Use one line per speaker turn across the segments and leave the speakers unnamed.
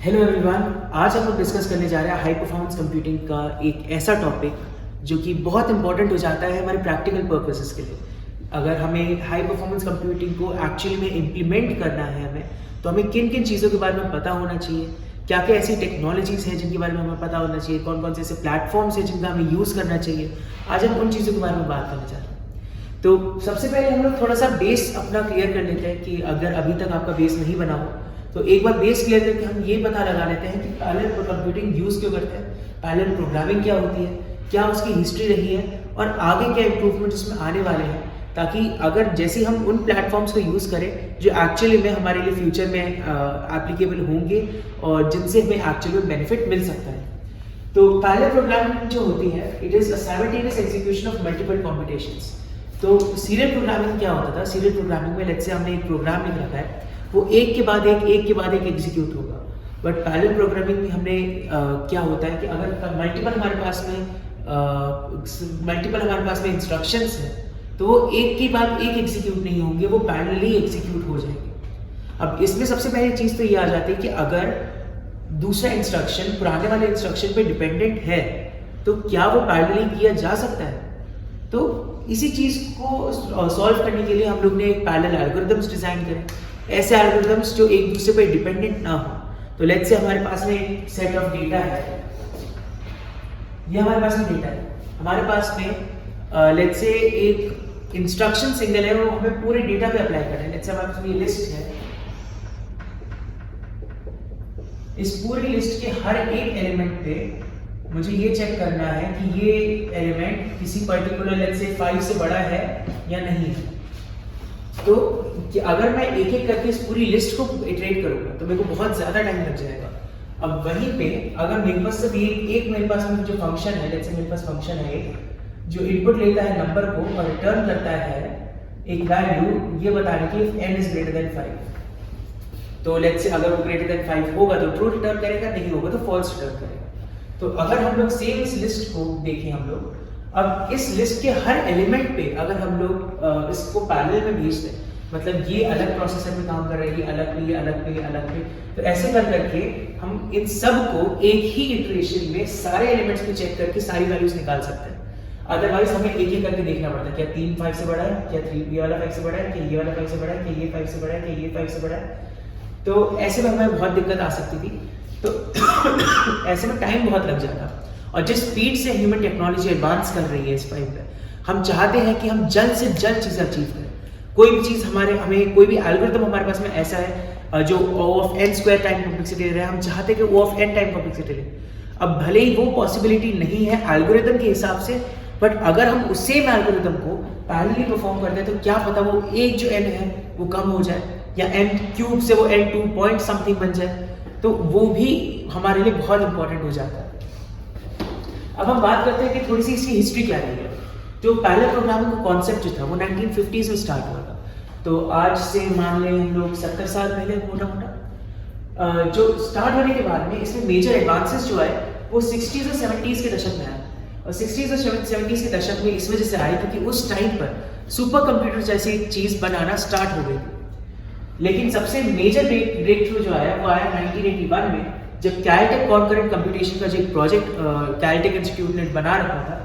Hello everyone, आज हम लोग डिस्कस करने जा रहे हैं हाई परफॉर्मेंस कंप्यूटिंग का एक ऐसा टॉपिक जो कि बहुत इंपॉर्टेंट हो जाता है हमारे प्रैक्टिकल पर्पसेस के लिए। अगर हमें हाई परफॉर्मेंस कंप्यूटिंग को एक्चुअली में इम्प्लीमेंट करना है तो हमें किन किन चीज़ों के बारे में पता होना चाहिए, क्या क्या ऐसी टेक्नोलॉजीज़ हैं जिनके बारे में हमें पता होना चाहिए, कौन कौन से ऐसे प्लेटफॉर्म्स हैं जिनका हमें यूज़ करना चाहिए। आज हम उन चीज़ों के बारे में बात करना चाहते हैं। तो सबसे पहले हम लोग थोड़ा सा बेस अपना क्लियर कर लेते हैं कि अगर अभी तक आपका बेस नहीं बना हो तो एक बार बेस क्लियर करके हम ये पता लगा लेते हैं कि पैरेलल कंप्यूटिंग यूज़ क्यों करते हैं, पैरेलल प्रोग्रामिंग क्या होती है, क्या उसकी हिस्ट्री रही है और आगे क्या इंप्रूवमेंट उसमें आने वाले हैं, ताकि अगर जैसे हम उन प्लेटफॉर्म्स को यूज़ करें जो एक्चुअली में हमारे लिए फ्यूचर में एप्लीकेबल होंगे और जिनसे हमें एक्चुअली में बेनिफिट मिल सकता है। तो पैरेलल प्रोग्रामिंग जो होती है, it is a simultaneous execution of multiple competitions. तो सीरियल प्रोग्रामिंग क्या होता था? सीरियल प्रोग्रामिंग में लेट्स से हमने एक प्रोग्राम लिख रखा है, वो एक के बाद एक एग्जीक्यूट होगा। बट पैरेलल प्रोग्रामिंग में हमने क्या होता है कि अगर मल्टीपल हमारे पास में इंस्ट्रक्शंस है तो वो एक के बाद एक एग्जीक्यूट नहीं होंगे, वो पैरेलली एग्जीक्यूट हो जाएंगे। अब इसमें सबसे पहली चीज़ तो ये आ जाती है कि अगर दूसरा इंस्ट्रक्शन पुराने वाले इंस्ट्रक्शन पे डिपेंडेंट है तो क्या वो पैरेलली किया जा सकता है। तो इसी चीज़ को सॉल्व करने के लिए हम लोग ने एक पैरेलल एल्गोरिथम्स डिज़ाइन करे, ऐसे एल्गोरिथम्स जो एक दूसरे पे डिपेंडेंट ना हो। तो लेट्स से हमारे पास में एक सेट ऑफ डेटा है, ये हमारे पास में डेटा है, हमारे पास में लेट्स से एक इंस्ट्रक्शन सिंगल है, वो हमें पूरे डेटा पे अप्लाई करना है। लेट्स से हमारे पास में ये लिस्ट है, इस पूरी लिस्ट के हर एक एलिमेंट पे मुझे ये चेक करना है कि ये एलिमेंट किसी पर्टिकुलर लेट्स से 5 से बड़ा है या नहीं है। तो कि अगर मैं एक एक करके इस पूरी लिस्ट को इटरेट करूंगा तो मेरे को बहुत ज़्यादा टाइम लग जाएगा। अब वहीं पे अगर मेरे पास सिर्फ एक मेरे पास में जो फंक्शन है, लेट्स से मेरे पास फंक्शन है एक जो इनपुट लेता है नंबर को और रिटर्न करता है एक वैल्यू ये बताने की n इज ग्रेटर देन 5। तो लेट्स से अगर वो ग्रेटर देन 5 होगा तो ट्रू रिटर्न करेगा, नहीं होगा तो फॉल्स रिटर्न करेगा। तो अगर हम लोग सेम इस लिस्ट को देखें, हम लोग अब इस लिस्ट के हर एलिमेंट पे अगर हम लोग इसको पैरेलल में भेज दें, मतलब ये अलग प्रोसेसर में काम कर रही है, अलग पे, अलग पे, अलग पे, तो ऐसे कर करके हम इन सब को एक ही इटरेशन में सारे एलिमेंट्स को चेक करके सारी वैल्यूज निकाल सकते हैं। अदरवाइज हमें एक एक करके देखना पड़ता है, क्या 3 5 से बड़ा है, क्या 3 ये वाला 5 से बड़ा है, क्या ये वाला 5 से बड़ा है, क्या ये 5 से बड़ा है, क्या ये 5 से बड़ा है। तो ऐसे में हमें बहुत दिक्कत आ सकती थी। तो ऐसे में टाइम बहुत लग जाता, और जिस स्पीड से ह्यूमन टेक्नोलॉजी एडवांस कर रही है इस टाइम पे, हम चाहते हैं कि हम जल्द से जल्द चीज़ अचीव करें। कोई भी चीज़ हमें कोई भी एल्गोरिथम हमारे पास में ऐसा है जो O of n square time complexity ले रहा है, हम चाहते हैं कि O of n time complexity ले। अब भले ही वो पॉसिबिलिटी नहीं है एल्गोरिथम के हिसाब से, बट अगर हम उस सेम एल्गोरिथम को पैरेलली परफॉर्म करते हैं तो क्या पता वो एक जो n है वो कम हो जाए, या n क्यूब से वो n 2 पॉइंट समथिंग बन जाए, तो वो भी हमारे लिए बहुत इंपॉर्टेंट हो जाता है। अब हम बात करते हैं कि थोड़ी सी इसकी हिस्ट्री क्या रही है। जो पैरेलल प्रोग्रामिंग का कॉन्सेप्ट जो था वो 1950s में स्टार्ट हुआ था। तो आज से मान लें हम लोग 70 साल पहले मोटा मोटा जो स्टार्ट होने के बाद में इसमें मेजर एडवांसेस जो आए वो 60s और 70s के दशक में आए। और 60s और 70s के दशक में इस वजह से आए क्योंकि उस टाइम पर सुपर कंप्यूटर जैसी एक चीज़ बनाना स्टार्ट हो गई थी। लेकिन सबसे मेजर ब्रेक थ्रू जो आया वो आया 1981 में, जब कैलटेक कॉन्करेंट कंप्यूटेशन का जो एक प्रोजेक्ट कैलटेक इंस्टीट्यूट ने बना रखा था।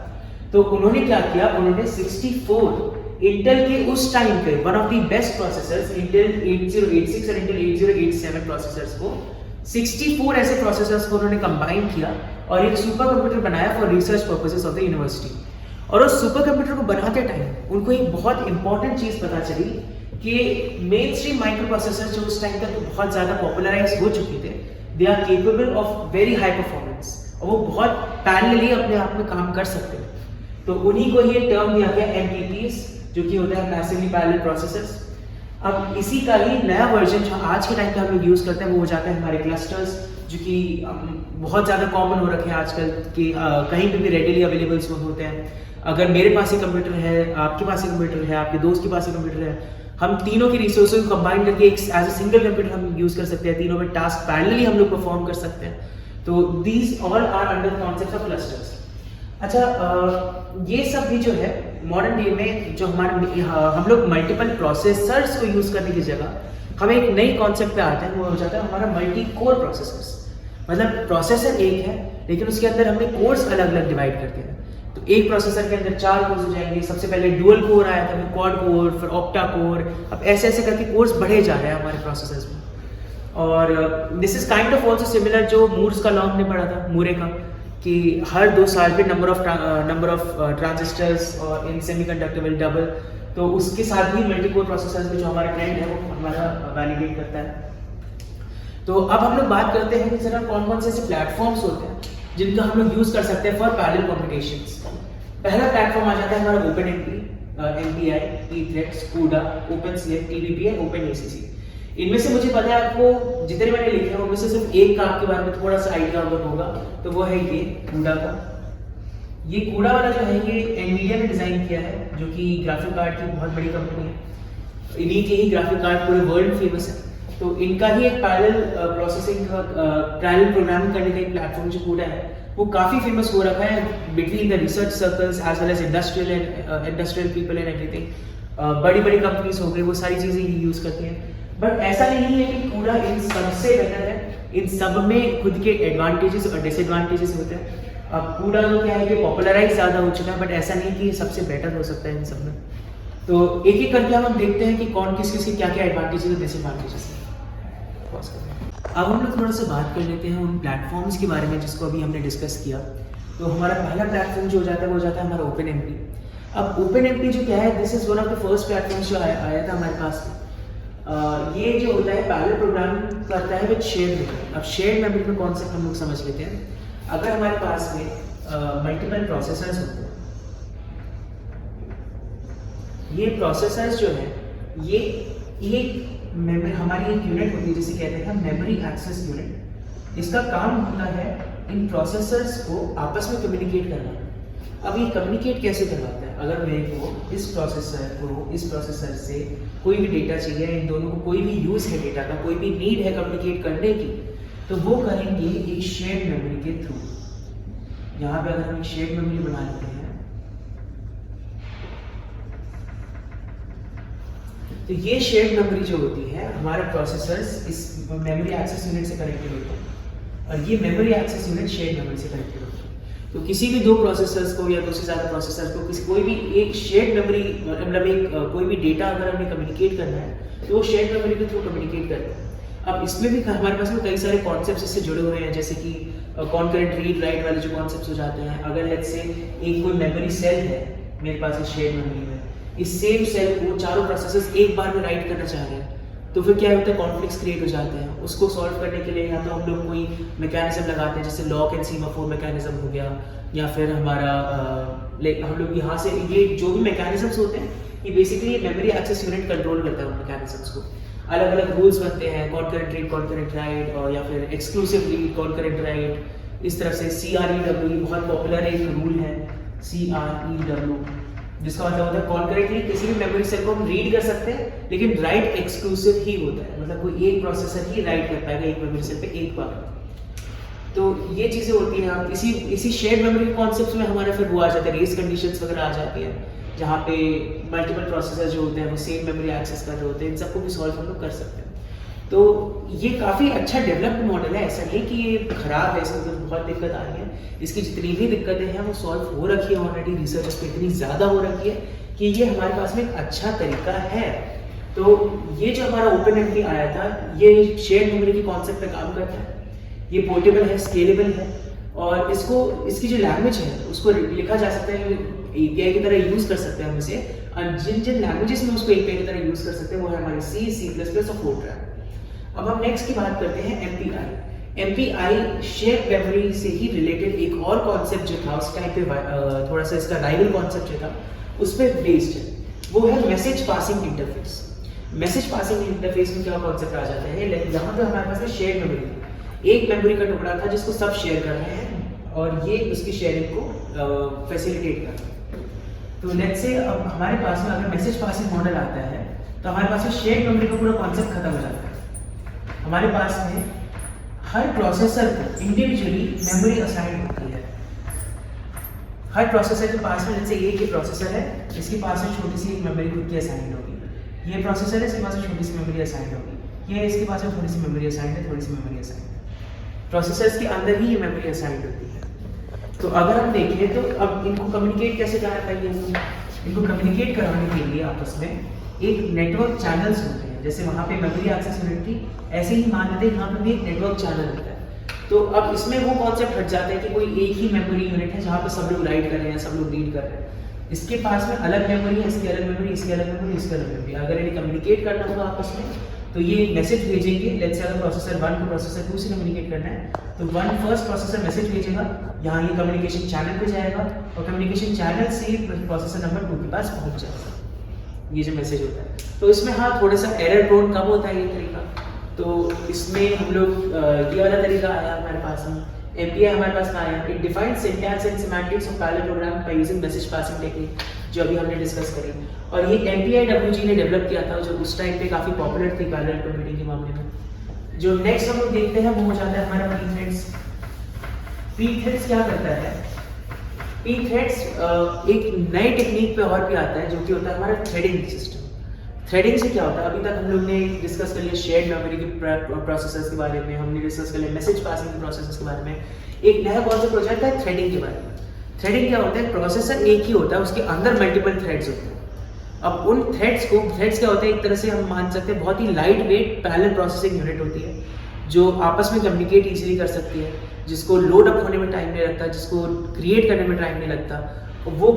तो उन्होंने क्या किया, उन्होंने 64 इंटेल के उस टाइम पे one of the best processors Intel 8086 और इंटेल 8087 प्रोसेसर्स को 64 ऐसे प्रोसेसर्स को उन्होंने कंबाइन किया और एक सुपर कंप्यूटर बनाया for research purposes of the university. और उस सुपर कंप्यूटर को बनाते टाइम उनको एक बहुत इंपॉर्टेंट चीज़ पता चली कि मेन स्ट्रीम माइक्रो प्रोसेसर जो उस टाइम तक बहुत ज़्यादा पॉपुलराइज हो चुके थे, they are capable of very high performance, और वो बहुत पैरेलली अपने आप में काम कर सकते हैं। तो उन्हीं को ये टर्म दिया गया MPPs, जो कि होता है मैसिवली पैरेलल प्रोसेसर्स। अब इसी का ही नया वर्जन जो आज के टाइम पे हम लोग यूज़ करते हैं वो हो जाता है हमारे क्लस्टर्स, जो कि बहुत ज़्यादा कॉमन हो रखे हैं आजकल कि कहीं पे भी रेडिली अवेलेबल होते हैं। अगर मेरे पास ही कंप्यूटर है, आपके पास ही कंप्यूटर है, आपके दोस्त के पास ही कंप्यूटर है, हम तीनों की रिसोर्सेज को कंबाइन करके एक एज ए सिंगल कंप्यूटर हम यूज़ कर सकते हैं, तीनों में टास्क पैरेलली हम लोग परफॉर्म कर सकते हैं। तो these all are under concept of clusters. अच्छा, ये सब भी जो है मॉडर्न डे में जो हम लोग मल्टीपल प्रोसेसर्स को यूज़ करने की जगह हम एक नई कॉन्सेप्ट पे आते हैं, वो हो जाता है हमारा मल्टी कोर प्रोसेसर्स। मतलब प्रोसेसर एक है लेकिन उसके अंदर हमने कोर्स अलग अलग डिवाइड कर दिया है। तो एक प्रोसेसर के अंदर 4 कोर्स हो जाएंगे। सबसे पहले डुअल कोर आया था, फिर क्वाड कोर, फिर ऑक्टा कोर, अब ऐसे ऐसे करके कोर्स बढ़े जा रहे हैं हमारे प्रोसेसर्स में। और this is kind of also similar जो मूर्स का लॉ हमने पढ़ा था, मूरे का, कि हर 2 साल पे नंबर ऑफ ट्रांजिस्टर्स और इन सेमीकंडक्टर विल डबल। तो उसके साथ भी मल्टी कोर प्रोसेसर्स में जो हमारा ट्रेंड है वो हमारा वैलिडेट करता है। तो अब हम लोग बात करते हैं कि सर कौन कौन से ऐसे प्लेटफॉर्म्स होते हैं जिनका हम लोग यूज कर सकते हैं फॉर पैरेलल कम्युनिकेशंस। पहला प्लेटफॉर्म आ जाता है हमारा OpenMP, MPI, Ethernet, CUDA, ओपनसीएफ, TBPN, ओपनएसीसी। इनमें से मुझे पता है आपको जितने मैंने लिखे हैं उनमें से सिर्फ एक का आपके बारे में थोड़ा सा आइडिया अगर होगा तो वो है ये CUDA का। ये CUDA वाला जो है ये एनवीडिया ने डिजाइन किया है, जो कि ग्राफिक कार्ड की बहुत बड़ी कंपनी है। इन्हीं के ही ग्राफिक कार्ड पूरे वर्ल्ड फेमस है। तो इनका ही एक पैरेलल प्रोसेसिंग का पैरेलल प्रोग्रामिंग करने का एक प्लेटफॉर्म जो CUDA है वो काफ़ी फेमस हो रखा है between the research circles as well as industrial people and everything. बड़ी बड़ी कंपनीज हो गई वो सारी चीज़ें ही यूज़ करती हैं। बट ऐसा नहीं है कि CUDA इन सबसे बेटर है। इन सब में खुद के एडवांटेजेस और डिसएडवांटेजेस होते हैं। अब CUDA तो क्या है कि पॉपुलराइज ज़्यादा हो चुका है, बट ऐसा नहीं कि सबसे बेटर हो सकता है इन सब में। तो एक एक करके हम देखते हैं कि कौन किस किस के क्या क्या एडवांटेजेस और डिसएडवांटेजेस हैं। अब हम लोग थोड़ा सा बात कर लेते हैं उन प्लेटफॉर्म्स के बारे में जिसको अभी हमने डिस्कस किया। तो हमारा पहला प्लेटफॉर्म जो हो जाता है वो हो जाता है हमारा ओपनएमपी। अब ओपनएमपी जो क्या है, this is one of the first platforms जो आया था हमारे पास में। ये जो होता है पैरेलल प्रोग्रामिंग करता है विद शेयर्ड मेमोरी। अब शेयर्ड मेमोरी का कॉन्सेप्ट हम लोग समझ लेते हैं। अगर हमारे पास में मल्टीपल प्रोसेसर्स होते हैं, ये प्रोसेसर्स जो है ये एक मेमोरी हमारी एक यूनिट होती है जिसे कहते हैं मेमोरी एक्सेस यूनिट। इसका काम होता है इन प्रोसेसर्स को आपस में कम्युनिकेट करना। अब ये कम्युनिकेट कैसे करवाता है, अगर मेरे को इस प्रोसेसर से कोई भी डेटा चाहिए, इन दोनों को कोई भी यूज़ है डेटा का, कोई भी नीड है कम्युनिकेट करने की, तो वो करेंगे एक शेयर्ड मेमोरी के थ्रू। यहाँ पे अगर हम एक शेयर्ड मेमोरी बना लेते हैं तो ये शेयर्ड मेमोरी जो होती है हमारे प्रोसेसर्स इस मेमोरी एक्सेस यूनिट से कनेक्टेड होते हैं और ये memory access unit shared memory से कनेक्टेड होते हैं। तो किसी भी 2 प्रोसेसर्स को या 2 से ज़्यादा प्रोसेसर्स को कोई भी एक शेयर्ड मेमोरी मतलब एक कोई भी डेटा अगर हमें कम्युनिकेट करना है तो वो शेयर्ड मेमोरी के थ्रू कम्युनिकेट करते हैं। अब इसमें भी हमारे पास में कई सारे कॉन्सेप्ट्स इससे जुड़े हुए हैं, जैसे कि कॉन्करेंट रीड राइट वाले जो कॉन्सेप्ट्स हो जाते हैं। अगर लेट्स से एक कोई मेमोरी सेल है मेरे पास इस शेयर्ड मेमोरी में, इस सेम सेल को चारों प्रोसेसर्स एक बार में राइट करना चाह रहे हैं, तो फिर क्या होता है, कॉन्फ्लिक्ट्स क्रिएट हो जाते हैं। उसको सॉल्व करने के लिए या तो हम लोग कोई मैकेनिज्म लगाते हैं, जैसे लॉक एंड सीमाफोर मैकेनिज्म हो गया, या फिर हमारा हम लोग यहाँ से ये जो भी मैकेनिज्म्स होते हैं ये basically memory access unit control करता है उन मैकेनिज्म्स को। अलग अलग रूल्स बनते हैं, कॉन्करेंट रीड, कॉन्करेंट राइट, और या फिर एक्सक्लूसिव रीड, कॉन्करेंट राइट, इस तरफ से CREW बहुत पॉपुलर एक रूल है, CREW, जिसका मतलब होता है कॉन्करेंटली किसी भी मेमोरी सेल को हम रीड कर सकते हैं, लेकिन राइट एक्सक्लूसिव ही होता है, मतलब कोई एक प्रोसेसर ही राइट कर पाएगा एक मेमोरी सेल पे एक बार। तो ये चीज़ें होती हैं। इसी शेयर्ड मेमोरी के कॉन्सेप्ट में हमारा फिर वो आ जाता है, रेस कंडीशंस वगैरह आ जाती हैं, जहाँ पे मल्टीपल प्रोसेसर जो होते हैं वो सेम मेमोरी एक्सेस कर रहे होते हैं। इन सबको भी सॉल्व हम लोग कर सकते हैं। तो ये काफ़ी अच्छा डेवलप्ड मॉडल है, ऐसा नहीं कि ये खराब है, इसमें बहुत दिक्कत आ रही है। इसकी जितनी भी दिक्कतें हैं वो सॉल्व हो रखी है ऑलरेडी, रिसर्च पे इतनी ज़्यादा हो रखी है कि ये हमारे पास में एक अच्छा तरीका है। तो ये जो हमारा ओपनएमपी आया था ये शेयर्ड मेमोरी के कॉन्सेप्ट पे काम करता है। ये पोर्टेबल है, स्केलेबल है, और इसकी जो लैंग्वेज है उसको लिखा जा सकता है, API की तरह यूज़ कर सकते हैं हम इसे। और जिन लैंग्वेजेस में उसको API की तरह यूज़ कर सकते हैं वो है हमारी C++ और फोर्ट्रान। अब हम नेक्स्ट की बात करते हैं MPI शेयर्ड मेमोरी से ही रिलेटेड एक और कॉन्सेप्ट जो था उस टाइम पे थोड़ा सा इसका राइवल कॉन्सेप्ट जो था उस पर बेस्ड है, वो है message passing interface. Message passing interface में क्या कॉन्सेप्ट आ जाता है, यहाँ पे हमारे पास शेयर्ड मेमोरी, एक मेमोरी का टुकड़ा था जिसको सब शेयर कर रहे हैं और ये उसकी शेयरिंग को फैसिलिटेट कर रहा है। तो लेट्स से अब हमारे पास में अगर मैसेज पासिंग मॉडल आता है तो हमारे पास में शेयर्ड मेमोरी का पूरा कॉन्सेप्ट खत्म हो जाता है। हमारे पास में हर प्रोसेसर को इंडिविजुअली मेमोरी असाइन होती है। हर प्रोसेसर के पास में जैसे एक ही प्रोसेसर है, इसके पास में छोटी सी एक मेमोरी खुद की असाइन होगी। ये प्रोसेसर है, इसके पास में छोटी सी मेमोरी असाइन होगी। ये इसके पास में थोड़ी सी मेमोरी असाइन है, थोड़ी सी मेमोरी असाइन है। प्रोसेसर्स के अंदर ही ये मेमोरी असाइंड होती है। तो अगर हम देखें तो अब इनको कम्युनिकेट कैसे करना चाहिए, इनको कम्युनिकेट कराने के लिए आपस में एक नेटवर्क चैनल्स होते हैं। जैसे वहाँ पे मेमोरी एक्सेस यूनिट थी, ऐसे ही मान लेते हैं यहाँ पे भी एक नेटवर्क चैनल होता है। तो अब इसमें वो कॉन्सेप्ट हट जाता है कि कोई एक ही मेमोरी यूनिट है जहाँ पे सब लोग राइट कर रहे हैं, सब लोग रीड कर रहे हैं। इसके पास में अलग मेमोरी है, इसकी अलग मेमोरी, इसकी अलग मेमोरी, इसकी अलग मेमोरी। अगर इन्हें कम्युनिकेट करना होगा आपस में तो ये मैसेज भेजेंगे। लेट्स से अगर प्रोसेसर 1 को प्रोसेसर 2 से कम्युनिकेट करना है तो फर्स्ट प्रोसेसर मैसेज भेजेगा, यहाँ ये कम्युनिकेशन चैनल पे जाएगा और कम्युनिकेशन चैनल से प्रोसेसर नंबर 2 के पास पहुँच जाएगा ये जो मैसेज होता है। तो इसमें हाँ थोड़ा सा एरर प्रोन कम होता है ये तरीका। तो इसमें हम लोग ये वाला तरीका आया हमारे पास में, MPI हमारे पास में आया। It defines syntax and semantics of parallel program by using message passing technique, जो अभी हमने डिस्कस करी। और ये MPIWG ने डेवलप किया था, जो उस टाइम पे काफ़ी पॉपुलर थी पैरेलल कंप्यूटिंग के मामले में। जो नेक्स्ट हम लोग देखते हैं वो हो जाता है हमारा pthreads। pthreads क्या करता है, pthreads एक नए टेक्निक पे और भी आता है जो कि होता है हमारा थ्रेडिंग सिस्टम। थ्रेडिंग से क्या होता है, अभी तक हम लोग ने डिस्कस कर लिया शेयर्ड मेमोरी के प्रोसेसर्स के बारे में, हमने डिस्कस कर लिया मैसेज पासिंग के प्रोसेसर्स के बारे में। एक नया कॉन्सेप्ट हो जाता है थ्रेडिंग के बारे में। थ्रेडिंग क्या होता है, प्रोसेसर एक ही होता है, उसके अंदर मल्टीपल थ्रेड्स होते हैं। अब उन थ्रेड्स क्या होता है, एक तरह से हम मान सकते हैं बहुत ही light weight parallel processing unit होती है जो आपस में कम्युनिकेट इजीली कर सकती है, जिसको लोड अप होने में टाइम नहीं लगता, जिसको क्रिएट करने में टाइम नहीं लगता। वो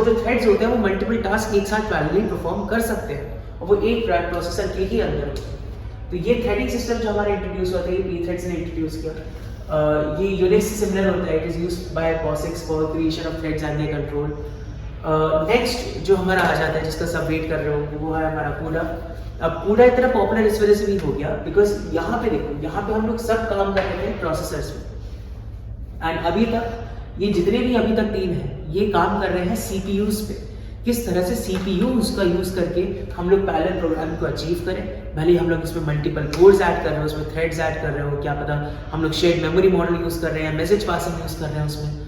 जो थ्रेड्स होते हैं वो मल्टीपल टास्क एक साथ पैरेलली परफॉर्म कर सकते हैं और वो एक प्रोसेसर के ही अंदर होते हैं। तो ये थ्रेडिंग सिस्टम जो हमारा इंट्रोड्यूस होता है, pthreads ने इंट्रोड्यूस किया। ये यूनिक्स से सिमिलर होता है। It is used by POSIX for creation of threads and their control. Next जो हमारा आ जाता है, जिसका सब वेट कर रहे हो, वो है हमारा CUDA। अब CUDA इतना पॉपुलर इस वजह से भी हो गया बिकॉज यहाँ पे देखो, यहाँ पे हम लोग सब काम कर रहे हैं प्रोसेसर्स में। एंड अभी तक ये जितने भी अभी तक टीम है ये काम कर रहे हैं CPUs पे। किस तरह से CPUs का यूज करके हम लोग पैरेलल प्रोग्राम को अचीव करें। भले ही हम लोग इसमें मल्टीपल कोड्स ऐड कर रहे हो, उसमें थ्रेड्स ऐड कर रहे हो, क्या पता हम लोग शेयर्ड मेमोरी मॉडल यूज कर रहे हैं, मैसेज पासिंग यूज कर रहे हैं उसमें।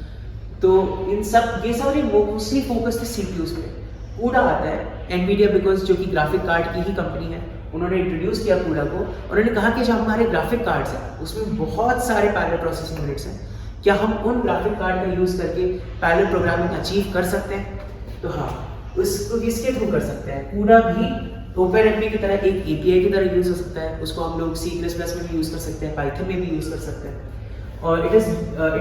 तो इन सब ये सारे मोस्टली फोकस थे CPUs पे। CUDA आता है NVIDIA बिकॉज जो कि ग्राफिक कार्ड की ही कंपनी है, उन्होंने इंट्रोड्यूस किया CUDA को। उन्होंने कहा कि जो हमारे ग्राफिक कार्ड्स हैं उसमें बहुत सारे पैरेलल प्रोसेसिंग यूनिट्स हैं, क्या हम उन ग्राफिक कार्ड का यूज करके पैरेलल प्रोग्रामिंग अचीव कर सकते हैं? तो हाँ, उसको इसके थ्रू कर सकते हैं। CUDA भी OpenMP की तरह एक API की तरह यूज हो सकता है। उसको हम लोग C++ में भी यूज कर सकते हैं, Python में भी यूज कर सकते हैं। और it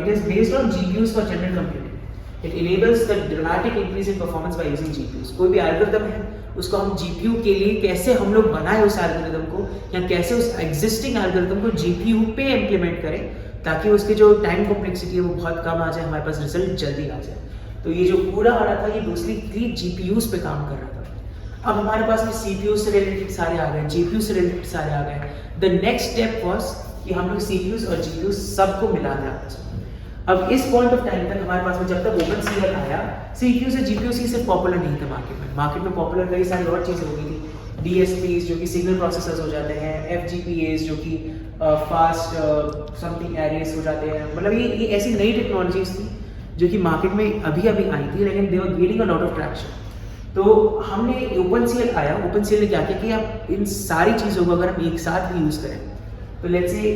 is based on GPUs for general computing. It enables the dramatic increase in performance by using GPUs। कोई भी एल्गोरिथम है उसको हम GPU के लिए कैसे हम लोग बनाए उस एल्गोरिथम को, या कैसे उस एग्जिस्टिंग एल्गोरिथम को GPU पे इम्प्लीमेंट करें ताकि उसकी जो टाइम कॉम्प्लेक्सिटी है वो बहुत कम आ जाए, हमारे पास रिजल्ट जल्दी आ जाए। तो ये जो CUDA आ रहा था ये मोस्टली GPUs पे काम कर रहा था। अब हमारे पास में CPUs से रिलेटेड सारे आ गए, GPUs से रिलेटेड सारे आ गए। द नेक्स्ट स्टेप वाज कि हम लोग CPUs और GPUs सबको मिला दें आपस में। अब इस पॉइंट ऑफ टाइम तक हमारे पास में जब तक OpenCL आया, CPU से GPUs ही सिर्फ पॉपुलर नहीं थे मार्केट में पॉपुलर कई सारी और चीज़ें हो गई थी। DSPs जो कि सिग्नल प्रोसेसर्स हो जाते हैं, FGPAs जो कि फास्ट समथिंग एरेस हो जाते हैं। मतलब ये ऐसी नई टेक्नोलॉजीज थी जो कि मार्केट में अभी आई थी, लेकिन they were gaining a lot of traction. तो हमने OpenCL आया, OpenCL ने क्या किया कि आप इन सारी चीज़ों को अगर हम एक साथ भी यूज़ करें तो लेट्स से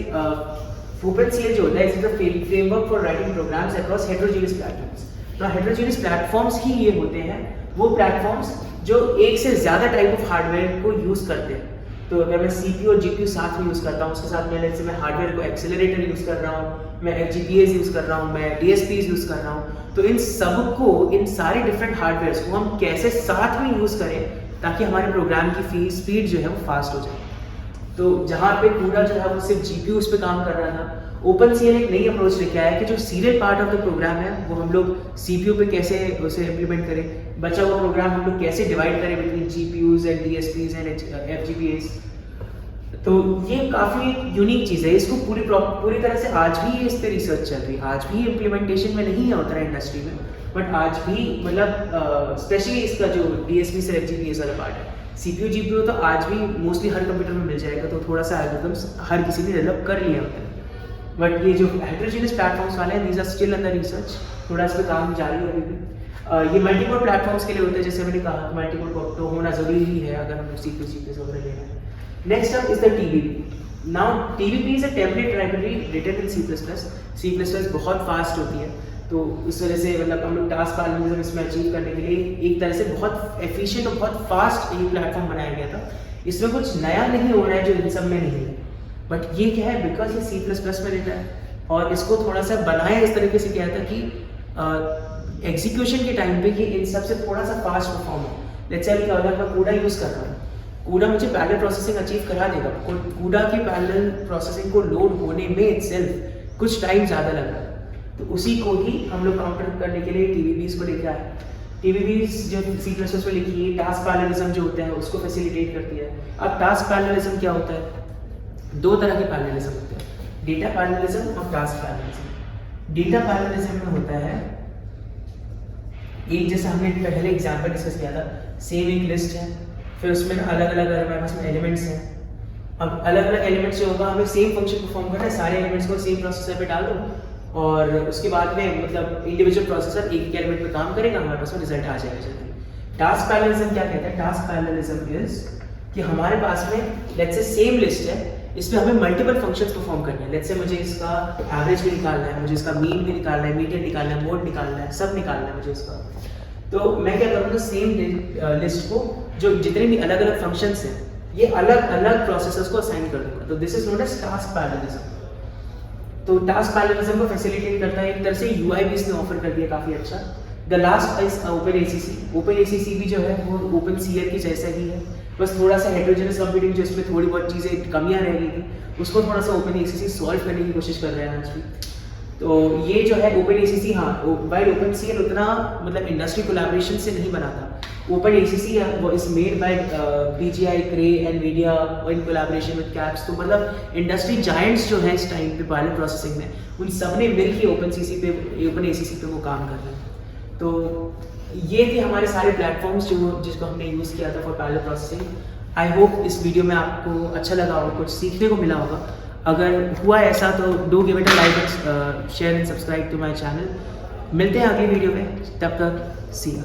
OpenCL जो होता है is the framework for writing programs across heterogeneous platforms. तो हेटेरोजेनियस प्लेटफॉर्म्स ही ये होते हैं, वो प्लेटफॉर्म्स जो एक से ज़्यादा टाइप ऑफ हार्डवेयर को यूज़ करते हैं। तो अगर मैं CPU और GPU साथ में यूज़ करता हूँ, उसके साथ मैं लेट्स से मैं हार्डवेयर को एक्सेलरेटर यूज़ कर रहा हूँ, मैं FGPAs यूज़ कर रहा हूँ, मैं DSPs यूज़ कर रहा हूँ, तो इन सब को, इन सारे डिफरेंट हार्डवेयर्स को हम कैसे साथ में यूज़ करें ताकि हमारे प्रोग्राम की स्पीड जो है वो फास्ट हो जाए। तो जहाँ पे CUDA जो है वो सिर्फ GPUs पे काम कर रहा था, OpenCL एक नई अप्रोच लेके आया कि जो serial part of the program है वो हम लोग CPU पे कैसे उसे इम्प्लीमेंट करें, बचा हुआ प्रोग्राम हम लोग कैसे डिवाइड करें between GPUs and DSPs and FGPAs। तो ये काफ़ी यूनिक चीज़ है, इसको पूरी तरह से आज भी इस पर रिसर्च चल रही है, आज भी इम्प्लीमेंटेशन में नहीं है उतना इंडस्ट्री में, बट आज भी मतलब स्पेशली इसका जो DSP से FGPAs वाला पार्ट है, CPU GPU तो आज भी मोस्टली हर कंप्यूटर में मिल जाएगा। तो थोड़ा सा एल्गोरिथम्स हर किसी ने डेवलप कर लिया होता है, बट ये जो हेटेरोजेनियस प्लेटफॉर्म्स वाले हैं, these are still under research, थोड़ा इस पर काम जारी है अभी भी। ये मल्टीकोर प्लेटफॉर्म्स के लिए होते हैं, जैसे मैंने कहा मल्टीकोर तो होना ज़रूरी ही है अगर हम CPU GPUs वगैरह ले रहे हैं। Next up is the TDP। Now TVP is a template library written in C++। बहुत फास्ट होती है, तो इस वजह से मतलब हम लोग टास्क पैरेललिज्म इसमें अचीव करने के लिए एक तरह से बहुत एफिशिएंट और बहुत फास्ट ये प्लेटफॉर्म बनाया गया था। इसमें कुछ नया नहीं हो रहा है जो इन सब में नहीं है, बट ये क्या है, बिकॉज ये C++ में रहता है और इसको थोड़ा सा बनाया इस तरीके से किया था कि एग्जीक्यूशन के टाइम पे ये इन सब से थोड़ा सा फास्ट परफॉर्म हो। लेट्स से क्या होगा, मैं कूडा यूज़ कर रहा हूँ, कूडा मुझे पैरेलल प्रोसेसिंग अचीव करा देगा। कूडा की पैरेलल प्रोसेसिंग को लोड होने में इटसेल्फ कुछ टाइम ज़्यादा लग रहा है, तो उसी को ही हम लोग काउंटर करने के लिए TVPs को लेकर आए। TVPs जो C++ में लिखी है, टास्क पैरेललिज्म जो होता है उसको फैसिलिटेट करती है। अब टास्क पैरेललिज्म क्या होता है, दो तरह के पैरेललिज्म होते हैं, डेटा पैरेललिज्म और टास्क पैरेललिज्म। डेटा पैरेललिज्म में होता है एक, जैसे हमने पहले एग्जांपल डिस्कस किया था, सेम एक लिस्ट है, फिर उसमें अलग अलग हमारे पास में एलिमेंट्स हैं। अब अलग अलग एलिमेंट्स जो होगा, हमें सेम फंक्शन परफॉर्म करना है, सारे एलिमेंट्स को सेम प्रोसेसर पे डाल दो और उसके बाद में मतलब इंडिविजुअल प्रोसेसर एक एलिमेंट पे काम करेगा, हमारे पास में रिजल्ट आ जाएगा जल्दी। टास्क पैरेललिज्म क्या कहता है, टास्क पैरेललिज्म इज कि हमारे पास में लेट्स से सेम लिस्ट है, इसमें हमें मल्टीपल फंक्शंस परफॉर्म करने हैं। लेट्स से मुझे इसका एवरेज भी निकालना है, मुझे इसका मीन भी निकालना है, मीडियन निकालना है, मोड निकालना है, सब निकालना है मुझे इसका। तो मैं क्या करूँगा, सेम लिस्ट को जो जितने भी अलग अलग फंक्शंस हैं ये अलग अलग प्रोसेसर्स को असाइन कर दूंगा, तो this is known as task parallelism. तो टास्क पैरेललिज्म को फैसिलिटेट करता है, एक तरह से UI भी इसने ऑफर कर दिया काफ़ी अच्छा। The last is OpenACC। OpenACC भी जो है वो OpenCL की जैसा ही है, बस थोड़ा सा हेटेरोजेनस कंप्यूटिंग जो इसमें थोड़ी बहुत चीज़ें कमियां रह गई थी, उसको थोड़ा सा OpenACC सॉल्व करने की कोशिश कर रहे हैं आज भी। तो ये जो है OpenACC, हाँ वाइल OpenCL उतना मतलब इंडस्ट्री कोलैबोरेशन से नहीं बना था। OpenACC वो is made by PGI, Cray, NVIDIA in collaboration with CAPS। तो मतलब इंडस्ट्री जायंट्स जो हैं इस टाइम पे पैरेलल प्रोसेसिंग में, उन सब ने मिलकर OpenACC पे वो काम कर रहे हैं। तो ये थे हमारे सारे प्लेटफॉर्म्स जिसको हमने यूज़ किया था for parallel processing. I hope इस वीडियो में आपको अच्छा लगा होगा, कुछ सीखने को मिला होगा। अगर हुआ ऐसा तो do give it a like, share and subscribe to my channel. मिलते हैं अगली वीडियो में, तब तक सी यू।